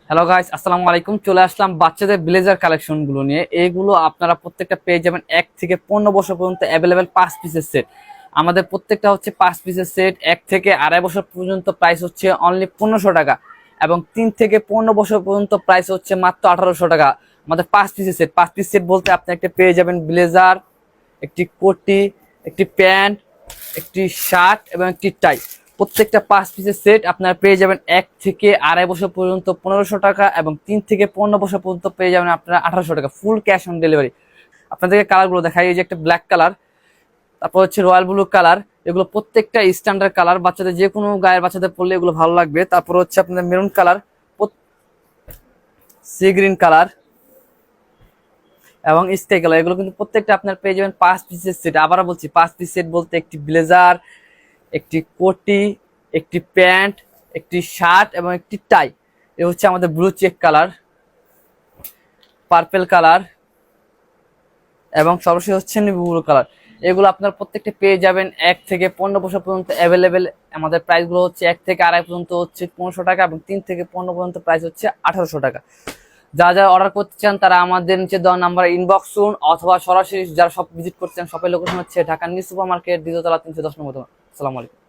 Hello guys, আসসালামু আলাইকুম। চলে আসলাম বাচ্চাদের ব্লেজার কালেকশন গুলো নিয়ে। এইগুলো আপনারা প্রত্যেকটা পেয়ে যাবেন 1 থেকে 15 বছর পর্যন্ত অ্যাভেলেবেল 5 পিসের সেট। আমাদের প্রত্যেকটা হচ্ছে 5 পিসের সেট। 1 থেকে আড়াই বছর পর্যন্ত প্রাইস হচ্ছে অনলি 1500 টাকা, এবং 3 থেকে 15 বছর পর্যন্ত প্রাইস হচ্ছে মাত্র 1800 টাকা। আমাদের 5 পিসের সেট। 5 পিস সেট বলতে আপনি একটা পেয়ে যাবেন ব্লেজার, একটি কোটি, একটি প্যান্ট, একটি শার্ট এবং একটি টাই। প্রত্যেকটা 5 পিসের সেট আপনারা পেয়ে যাবেন 1 থেকে আড়াই বছর পর্যন্ত 1500 টাকা, এবং 3 থেকে 15 বছর পর্যন্ত পেয়ে যাবেন আপনারা 1800 টাকা, ফুল ক্যাশ অন ডেলিভারি। আপনাদেরকে কালারগুলো দেখাই। এই যে একটা ব্ল্যাক কালার, তারপর হচ্ছে রয়্যাল ব্লু কালার। এগুলো প্রত্যেকটা স্ট্যান্ডার্ড কালার, বাচ্চাদের যে কোনো গায়ের বাচ্চাদের পরলে এগুলো ভালো লাগবে। তারপর হচ্ছে আপনাদের maroon colour, sea green colour এবং স্কাই কালার। এগুলো কিন্তু প্রত্যেকটা আপনার পেয়ে যাবেন 5 পিসের সেট। আবারও বলছি, 5 পিস সেট বলতে একটি ব্লেজার, একটি কোটি, একটি প্যান্ট, একটি শার্ট এবং একটি টাই। এ হচ্ছে আমাদের blue check colour, purple colour এবং সর্বশেষ হচ্ছে নেভি ব্লু কালার। এগুলো আপনার প্রত্যেকটা পেয়ে যাবেন 1 থেকে 15 বছর পর্যন্ত অ্যাভেলেবেল। আমাদের প্রাইসগুলো হচ্ছে 1 থেকে আড়াই পর্যন্ত হচ্ছে 1500 টাকা, এবং 3 থেকে 15 পর্যন্ত প্রাইস হচ্ছে 1800 টাকা। যারা অর্ডার করতে চান তারা আমাদের নিচে দেওয়া নাম্বার ইনবক্স করুন, অথবা সরাসরি যারা শপ ভিজিট করতে চান, শপের লোকেশন হচ্ছে ঢাকা নিউ সুপার মার্কেট, দ্বিতীয় তলা, 310 নম্বর। আসসালামু আলাইকুম।